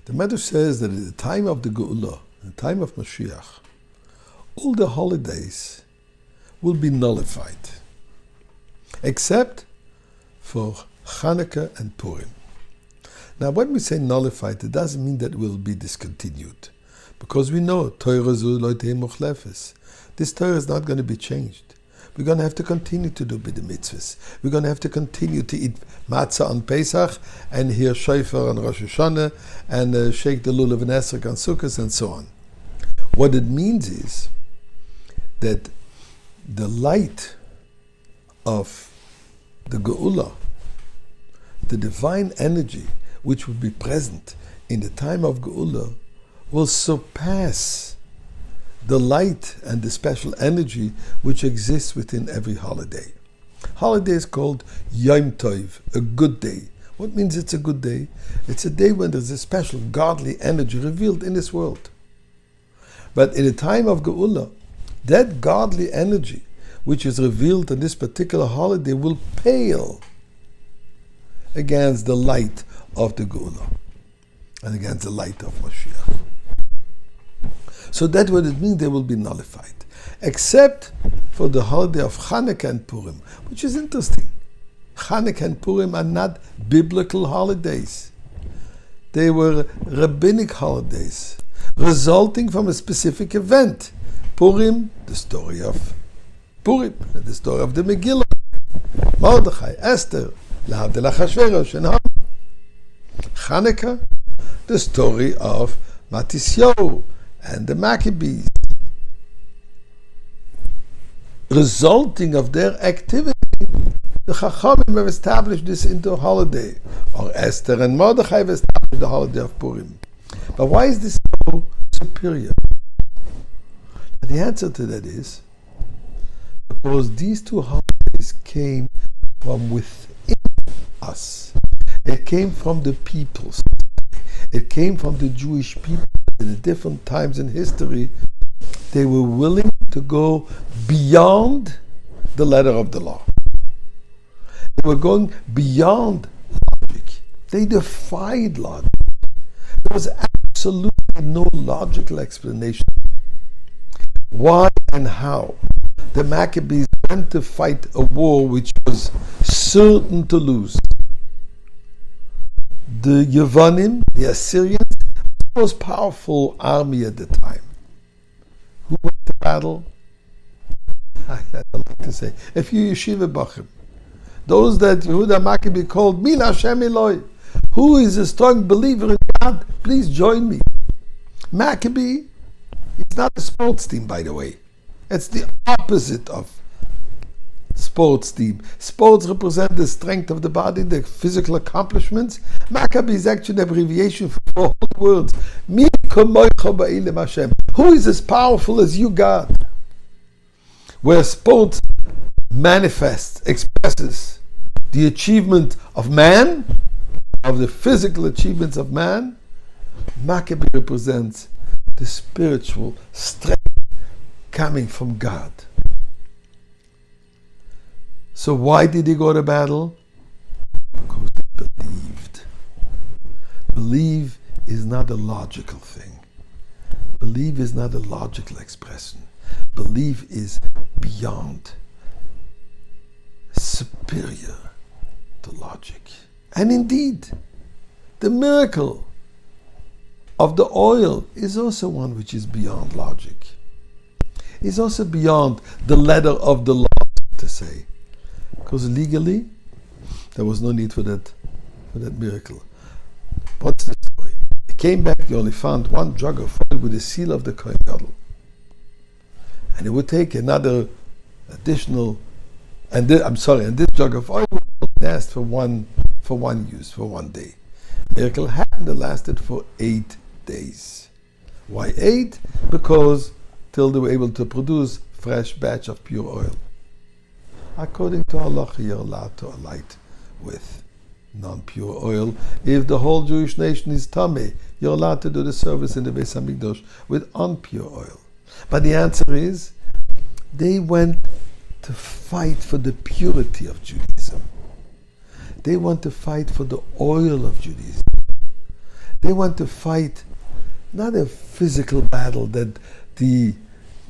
The Medrash says that at the time of the Geula, the time of Mashiach, all the holidays will be nullified, except for Hanukkah and Purim. Now, when we say nullified, it doesn't mean that it will be discontinued, because we know Torah zu lo teh muchlefes. This Torah is not going to be changed. We're going to have to continue to do b'di mitzvahs. We're going to have to continue to eat matzah on Pesach and hear shofar on Rosh Hashanah and shake the lulav and esrog on Sukkot and so on. What it means is that the light of the Geula, the divine energy which will be present in the time of Geula, will surpass the light and the special energy which exists within every holiday. Holiday is called Yom Tov, a good day. What means it's a good day? It's a day when there's a special godly energy revealed in this world. But in the time of Geula, that godly energy which is revealed in this particular holiday will pale against the light of the Geula and against the light of Mashiach. So that's what it means, they will be nullified. Except for the holiday of Hanukkah and Purim, which is interesting. Hanukkah and Purim are not biblical holidays. They were rabbinic holidays, resulting from a specific event. Purim, the story of Purim, the story of the Megillah. Mordechai, Esther, Lahavdil Achashverosh, and Haman. Hanukkah, the story of Matisyahu and the Maccabees. Resulting of their activity, the Chachamim have established this into a holiday, or Esther and Mordechai have established the holiday of Purim. But why is this so superior? And the answer to that is because these two holidays came from within us. It came from the peoples. It came from the Jewish people in the different times in history. They were willing to go beyond the letter of the law. They were going beyond logic. They defied logic. There was absolutely no logical explanation why and how the Maccabees went to fight a war which was certain to lose. The Yevanim, the Assyrians, the most powerful army at the time. Who went to battle? I like to say, a few yeshiva bachim. Those that Yehuda Maccabee called Min Hashem Eloi. Who is a strong believer in God? Please join me. Maccabee is not a sports team, by the way. It's the opposite of sports team. Sports represent the strength of the body, the physical accomplishments. Maccabee is actually an abbreviation for four words. Mi kamoicha ba'ilem Hashem. Who is as powerful as you, God? Where sports manifests, expresses the achievement of man, of the physical achievements of man, Maccabee represents the spiritual strength coming from God. So why did he go to battle? Because they believed. Believe is not a logical thing. Believe is not a logical expression. Believe is beyond, superior to logic. And indeed, the miracle of the oil is also one which is beyond logic. It's also beyond the letter of the law, to say. Because legally, there was no need for that miracle. What's the story? He came back, they only found one jug of oil with the seal of the Kohen Gadol. And it would take another additional, and this jug of oil would last for one use, for one day. Miracle happened, it lasted for 8 days. Why 8? Because till they were able to produce fresh batch of pure oil. According to Allah, you're allowed to alight with non-pure oil. If the whole Jewish nation is tameh, you're allowed to do the service in the Beis Hamikdash with unpure oil. But the answer is, they went to fight for the purity of Judaism. They want to fight for the oil of Judaism. They want to fight not a physical battle that the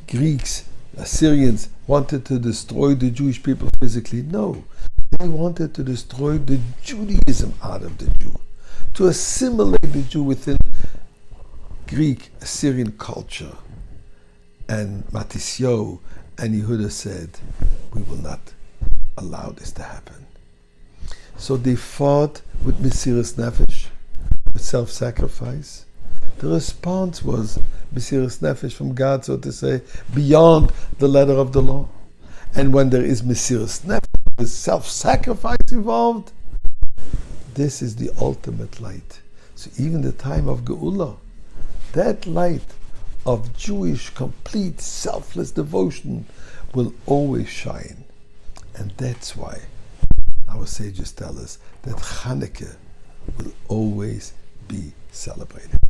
Greeks, Assyrians, wanted to destroy the Jewish people physically. No, they wanted to destroy the Judaism out of the Jew, to assimilate the Jew within Greek, Assyrian culture. And Matisyahu and Yehuda said, we will not allow this to happen. So they fought with Mesiras Nefesh, with self-sacrifice. The response was Mesiras Nefesh from God, so to say, beyond the letter of the law. And when there is Mesiras Nefesh, with self-sacrifice involved, this is the ultimate light. So even the time of Geula, that light of Jewish complete selfless devotion will always shine. And that's why our sages tell us that Hanukkah will always be celebrated.